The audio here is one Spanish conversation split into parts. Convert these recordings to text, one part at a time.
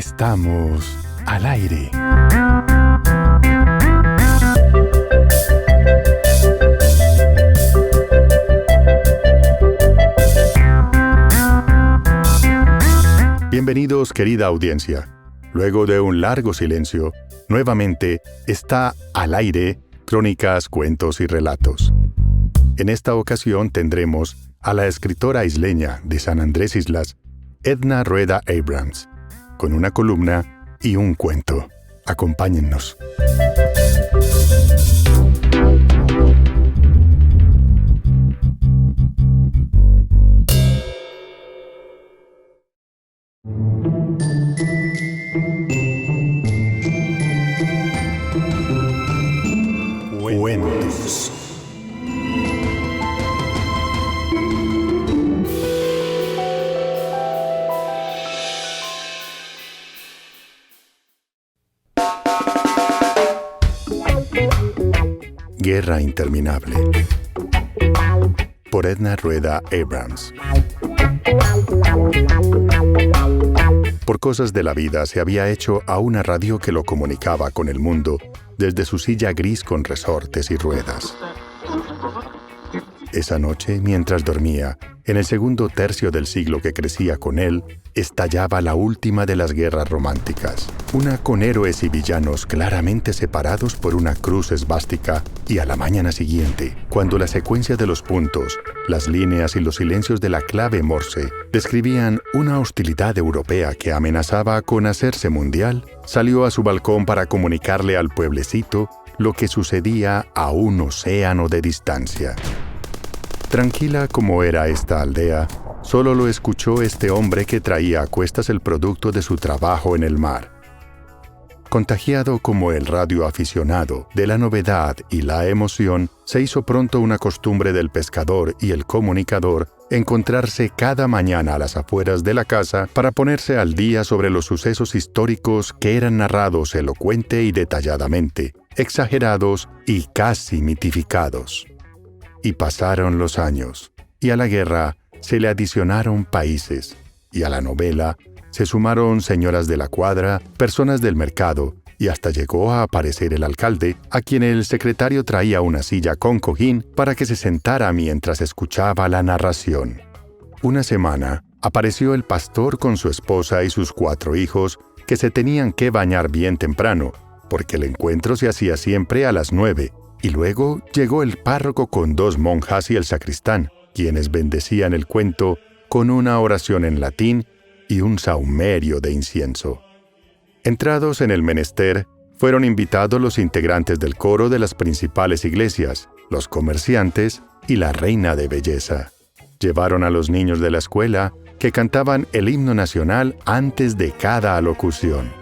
Estamos al aire. Bienvenidos, querida audiencia. Luego de un largo silencio, nuevamente está al aire Crónicas, Cuentos y Relatos. En esta ocasión tendremos a la escritora isleña de San Andrés Islas, Edna Rueda Abrams, con una columna y un cuento. Acompáñennos. Cuentos. Guerra interminable. Por Edna Rueda Abrams. Por cosas de la vida se había hecho a una radio que lo comunicaba con el mundo desde su silla gris con resortes y ruedas. Esa noche, mientras dormía, en el segundo tercio del siglo que crecía con él, estallaba la última de las guerras románticas, una con héroes y villanos claramente separados por una cruz esvástica, y a la mañana siguiente, cuando la secuencia de los puntos, las líneas y los silencios de la clave Morse describían una hostilidad europea que amenazaba con hacerse mundial, salió a su balcón para comunicarle al pueblecito lo que sucedía a un océano de distancia. Tranquila como era esta aldea, solo lo escuchó este hombre que traía a cuestas el producto de su trabajo en el mar. Contagiado como el radioaficionado de la novedad y la emoción, se hizo pronto una costumbre del pescador y el comunicador encontrarse cada mañana a las afueras de la casa para ponerse al día sobre los sucesos históricos que eran narrados elocuente y detalladamente, exagerados y casi mitificados. Y pasaron los años, y a la guerra se le adicionaron países, y a la novela se sumaron señoras de la cuadra, personas del mercado, y hasta llegó a aparecer el alcalde, a quien el secretario traía una silla con cojín para que se sentara mientras escuchaba la narración. Una semana, apareció el pastor con su esposa y sus 4 hijos, que se tenían que bañar bien temprano, porque el encuentro se hacía siempre a las 9, y luego llegó el párroco con 2 monjas y el sacristán, quienes bendecían el cuento con una oración en latín y un sahumerio de incienso. Entrados en el menester, fueron invitados los integrantes del coro de las principales iglesias, los comerciantes y la reina de belleza. Llevaron a los niños de la escuela, que cantaban el himno nacional antes de cada alocución.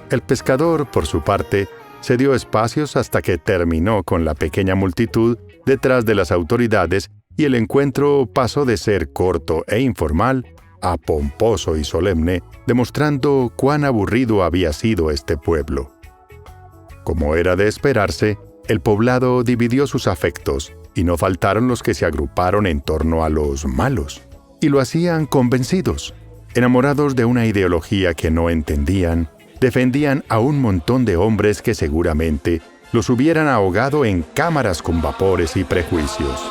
El pescador, por su parte, se dio espacios hasta que terminó con la pequeña multitud detrás de las autoridades y el encuentro pasó de ser corto e informal a pomposo y solemne, demostrando cuán aburrido había sido este pueblo. Como era de esperarse, el poblado dividió sus afectos y no faltaron los que se agruparon en torno a los malos, y lo hacían convencidos, enamorados de una ideología que no entendían. Defendían a un montón de hombres que seguramente los hubieran ahogado en cámaras con vapores y prejuicios.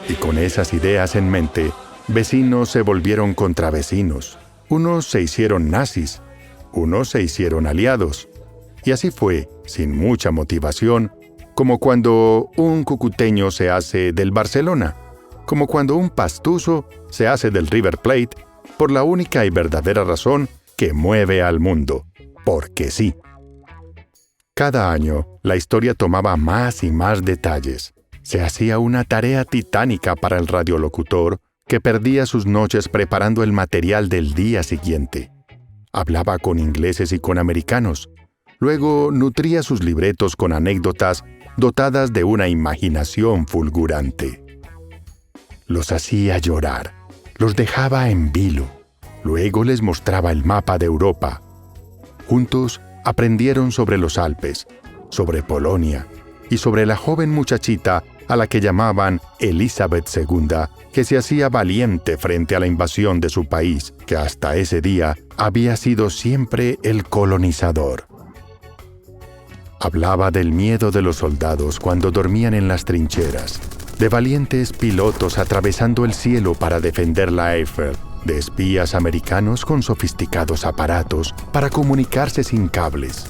Y con esas ideas en mente, vecinos se volvieron contra vecinos. Unos se hicieron nazis, unos se hicieron aliados. Y así fue, sin mucha motivación, como cuando un cucuteño se hace del Barcelona, como cuando un pastuso se hace del River Plate, por la única y verdadera razón que mueve al mundo, porque sí. Cada año, la historia tomaba más y más detalles. Se hacía una tarea titánica para el radiolocutor, que perdía sus noches preparando el material del día siguiente. Hablaba con ingleses y con americanos. Luego nutría sus libretos con anécdotas dotadas de una imaginación fulgurante. Los hacía llorar. Los dejaba en vilo. Luego les mostraba el mapa de Europa. Juntos aprendieron sobre los Alpes, sobre Polonia y sobre la joven muchachita a la que llamaban Elizabeth II, que se hacía valiente frente a la invasión de su país, que hasta ese día había sido siempre el colonizador. Hablaba del miedo de los soldados cuando dormían en las trincheras, de valientes pilotos atravesando el cielo para defender la Eiffel, de espías americanos con sofisticados aparatos para comunicarse sin cables.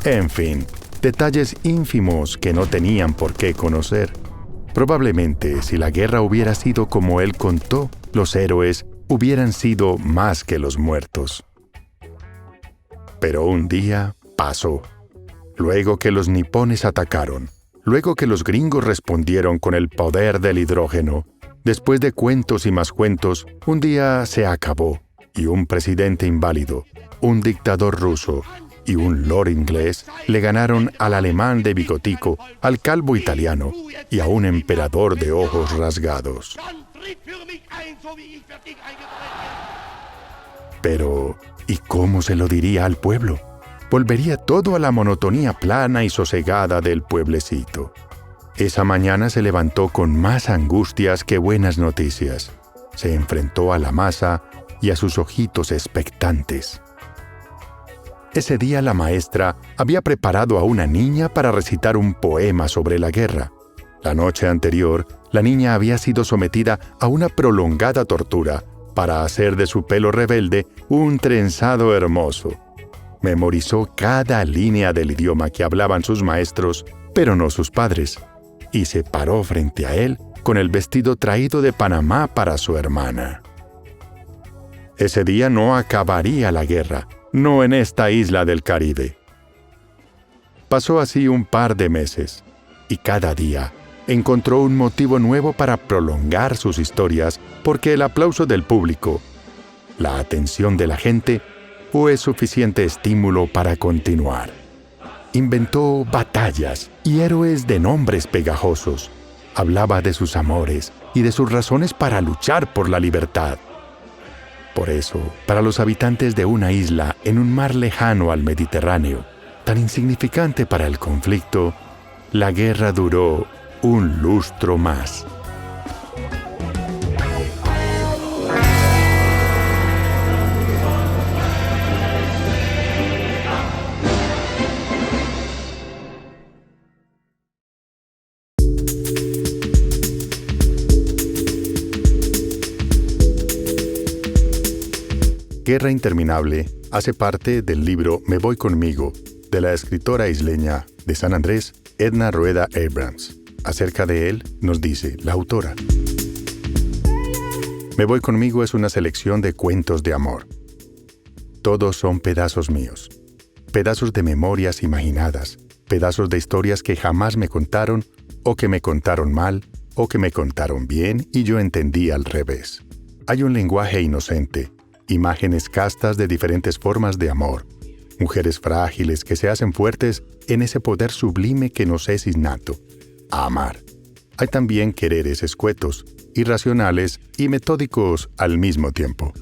En fin, detalles ínfimos que no tenían por qué conocer. Probablemente, si la guerra hubiera sido como él contó, los héroes hubieran sido más que los muertos. Pero un día pasó. Luego que los nipones atacaron, luego que los gringos respondieron con el poder del hidrógeno, después de cuentos y más cuentos, un día se acabó y un presidente inválido, un dictador ruso y un lord inglés le ganaron al alemán de bigotico, al calvo italiano y a un emperador de ojos rasgados. Pero, ¿y cómo se lo diría al pueblo? Volvería todo a la monotonía plana y sosegada del pueblecito. Esa mañana se levantó con más angustias que buenas noticias. Se enfrentó a la masa y a sus ojitos expectantes. Ese día la maestra había preparado a una niña para recitar un poema sobre la guerra. La noche anterior, la niña había sido sometida a una prolongada tortura para hacer de su pelo rebelde un trenzado hermoso. Memorizó cada línea del idioma que hablaban sus maestros, pero no sus padres, y se paró frente a él con el vestido traído de Panamá para su hermana. Ese día no acabaría la guerra, no en esta isla del Caribe. Pasó así un par de meses, y cada día encontró un motivo nuevo para prolongar sus historias, porque el aplauso del público, la atención de la gente, fue suficiente estímulo para continuar. Inventó batallas y héroes de nombres pegajosos. Hablaba de sus amores y de sus razones para luchar por la libertad. Por eso, para los habitantes de una isla en un mar lejano al Mediterráneo, tan insignificante para el conflicto, la guerra duró un lustro más. Guerra Interminable hace parte del libro Me voy conmigo, de la escritora isleña de San Andrés, Edna Rueda Abrams. Acerca de él nos dice la autora: Me voy conmigo es una selección de cuentos de amor. Todos son pedazos míos, pedazos de memorias imaginadas, pedazos de historias que jamás me contaron, o que me contaron mal, o que me contaron bien y yo entendí al revés. Hay un lenguaje inocente, imágenes castas de diferentes formas de amor, mujeres frágiles que se hacen fuertes en ese poder sublime que nos es innato, a amar. Hay también quereres escuetos, irracionales y metódicos al mismo tiempo.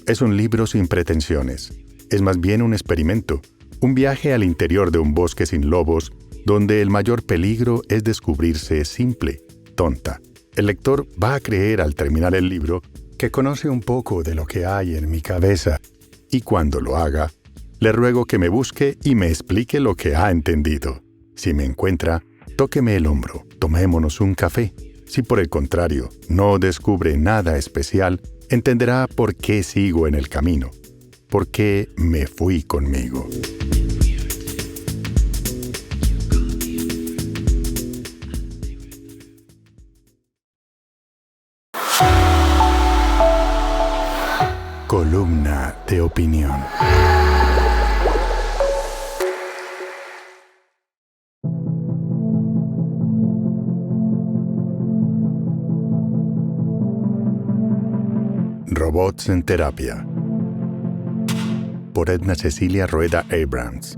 Es un libro sin pretensiones, es más bien un experimento, un viaje al interior de un bosque sin lobos, donde el mayor peligro es descubrirse simple, tonta. El lector va a creer al terminar el libro que conoce un poco de lo que hay en mi cabeza, y cuando lo haga, le ruego que me busque y me explique lo que ha entendido. Si me encuentra, tóqueme el hombro, tomémonos un café. Si por el contrario no descubre nada especial, entenderá por qué sigo en el camino, por qué me fui conmigo. Columna de opinión. Robots en terapia. Por Edna Cecilia Rueda Abrams.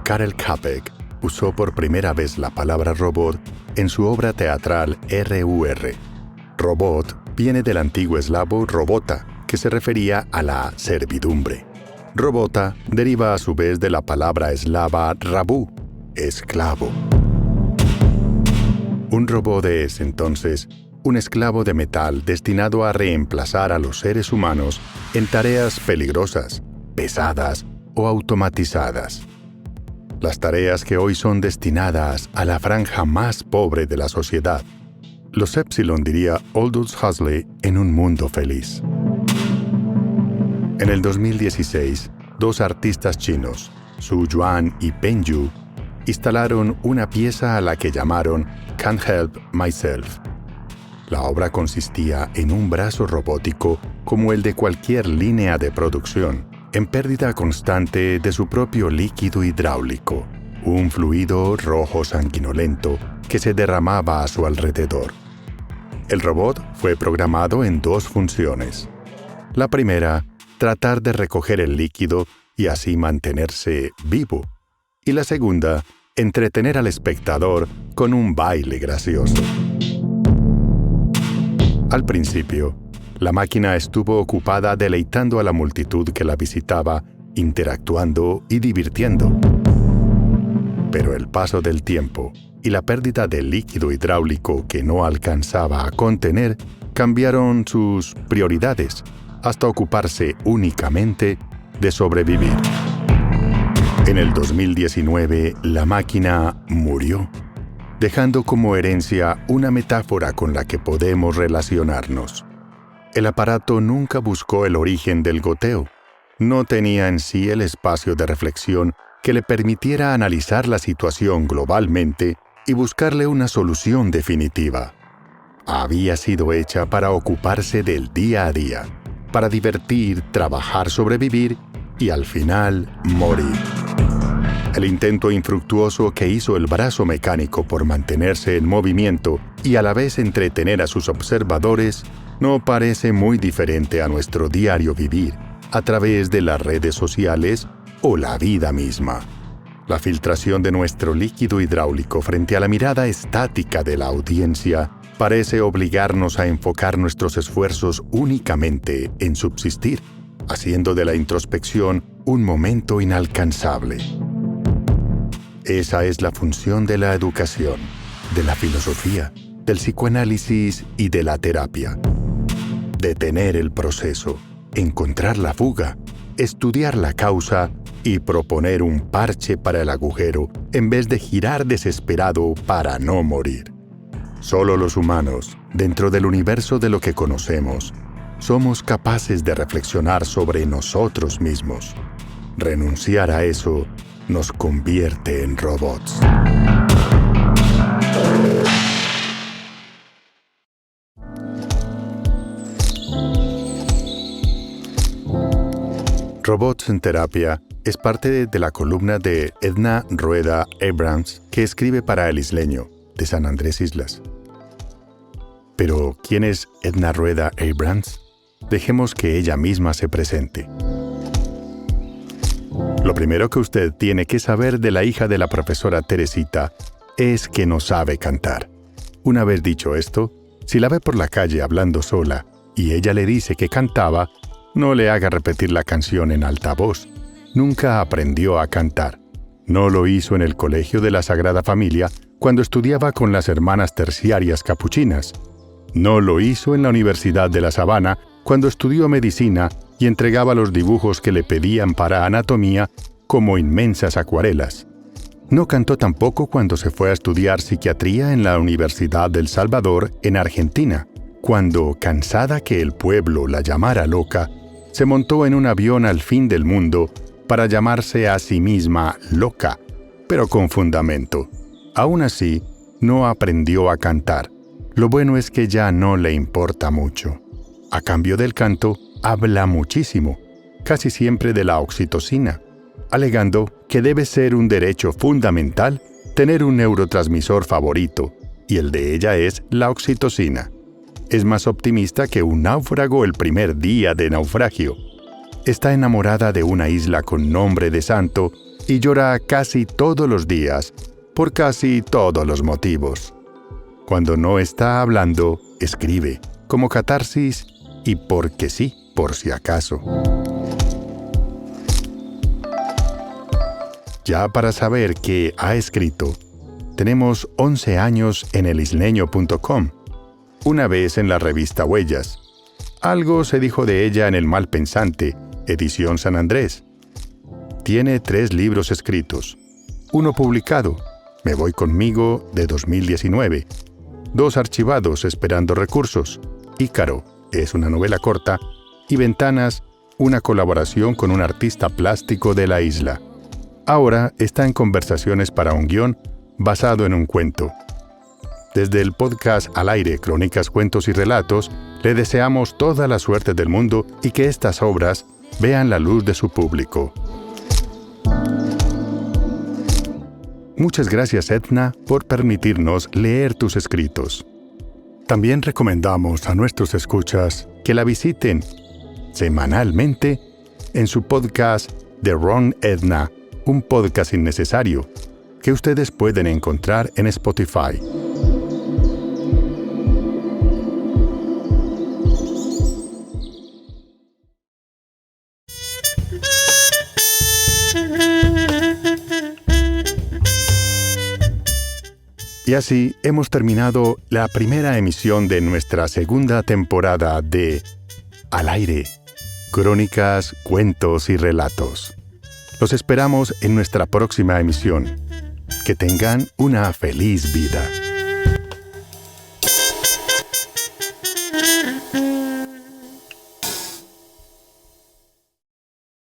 Karel Čapek usó por primera vez la palabra robot en su obra teatral R.U.R. Robot viene del antiguo eslavo robota, que se refería a la servidumbre. Robota deriva a su vez de la palabra eslava rabú, esclavo. Un robot es, entonces, un esclavo de metal destinado a reemplazar a los seres humanos en tareas peligrosas, pesadas o automatizadas. Las tareas que hoy son destinadas a la franja más pobre de la sociedad. Los Epsilon, diría Aldous Huxley en Un mundo feliz. En el 2016, dos artistas chinos, Zhu Yuan y Peng Yu, instalaron una pieza a la que llamaron Can't Help Myself. La obra consistía en un brazo robótico como el de cualquier línea de producción, en pérdida constante de su propio líquido hidráulico, un fluido rojo sanguinolento que se derramaba a su alrededor. El robot fue programado en dos funciones. La primera, tratar de recoger el líquido y así mantenerse vivo. Y la segunda, entretener al espectador con un baile gracioso. Al principio, la máquina estuvo ocupada deleitando a la multitud que la visitaba, interactuando y divirtiendo. Pero el paso del tiempo y la pérdida de líquido hidráulico que no alcanzaba a contener cambiaron sus prioridades hasta ocuparse únicamente de sobrevivir. En el 2019, la máquina murió, dejando como herencia una metáfora con la que podemos relacionarnos. El aparato nunca buscó el origen del goteo. No tenía en sí el espacio de reflexión que le permitiera analizar la situación globalmente y buscarle una solución definitiva. Había sido hecha para ocuparse del día a día, para divertir, trabajar, sobrevivir y al final morir. El intento infructuoso que hizo el brazo mecánico por mantenerse en movimiento y a la vez entretener a sus observadores no parece muy diferente a nuestro diario vivir a través de las redes sociales o la vida misma. La filtración de nuestro líquido hidráulico frente a la mirada estática de la audiencia parece obligarnos a enfocar nuestros esfuerzos únicamente en subsistir, haciendo de la introspección un momento inalcanzable. Esa es la función de la educación, de la filosofía, del psicoanálisis y de la terapia. Detener el proceso, encontrar la fuga, estudiar la causa y proponer un parche para el agujero en vez de girar desesperado para no morir. Solo los humanos, dentro del universo de lo que conocemos, somos capaces de reflexionar sobre nosotros mismos. Renunciar a eso nos convierte en robots. Robots en Terapia es parte de la columna de Edna Rueda Abrams que escribe para El Isleño, de San Andrés Islas. Pero, ¿quién es Edna Rueda Abrams? Dejemos que ella misma se presente. Lo primero que usted tiene que saber de la hija de la profesora Teresita es que no sabe cantar. Una vez dicho esto, si la ve por la calle hablando sola y ella le dice que cantaba, no le haga repetir la canción en alta voz. Nunca aprendió a cantar. No lo hizo en el Colegio de la Sagrada Familia cuando estudiaba con las hermanas terciarias capuchinas. No lo hizo en la Universidad de La Sabana cuando estudió medicina y entregaba los dibujos que le pedían para anatomía como inmensas acuarelas. No cantó tampoco cuando se fue a estudiar psiquiatría en la Universidad del Salvador, en Argentina, cuando, cansada que el pueblo la llamara loca, se montó en un avión al fin del mundo para llamarse a sí misma loca, pero con fundamento. Aún así, no aprendió a cantar. Lo bueno es que ya no le importa mucho. A cambio del canto, habla muchísimo, casi siempre de la oxitocina, alegando que debe ser un derecho fundamental tener un neurotransmisor favorito, y el de ella es la oxitocina. Es más optimista que un náufrago el primer día de naufragio. Está enamorada de una isla con nombre de santo y llora casi todos los días, por casi todos los motivos. Cuando no está hablando, escribe, como catarsis y porque sí, por si acaso. ya para saber qué ha escrito. Tenemos 11 años en elisleño.com, una vez en la revista Huellas. Algo se dijo de ella en El Malpensante, edición San Andrés. Tiene 3 libros escritos. Uno publicado, Me voy conmigo, de 2019. 2 archivados, Esperando recursos. Ícaro, es una novela corta. Y Ventanas, una colaboración con un artista plástico de la isla. Ahora está en conversaciones para un guión basado en un cuento. Desde el podcast Al Aire, Crónicas, Cuentos y Relatos, le deseamos toda la suerte del mundo y que estas obras vean la luz de su público. Muchas gracias, Edna, por permitirnos leer tus escritos. También recomendamos a nuestros escuchas que la visiten semanalmente en su podcast The Wrong Edna, un podcast innecesario que ustedes pueden encontrar en Spotify. Y así hemos terminado la primera emisión de nuestra segunda temporada de Al Aire, Crónicas, Cuentos y Relatos. Los esperamos en nuestra próxima emisión. Que tengan una feliz vida.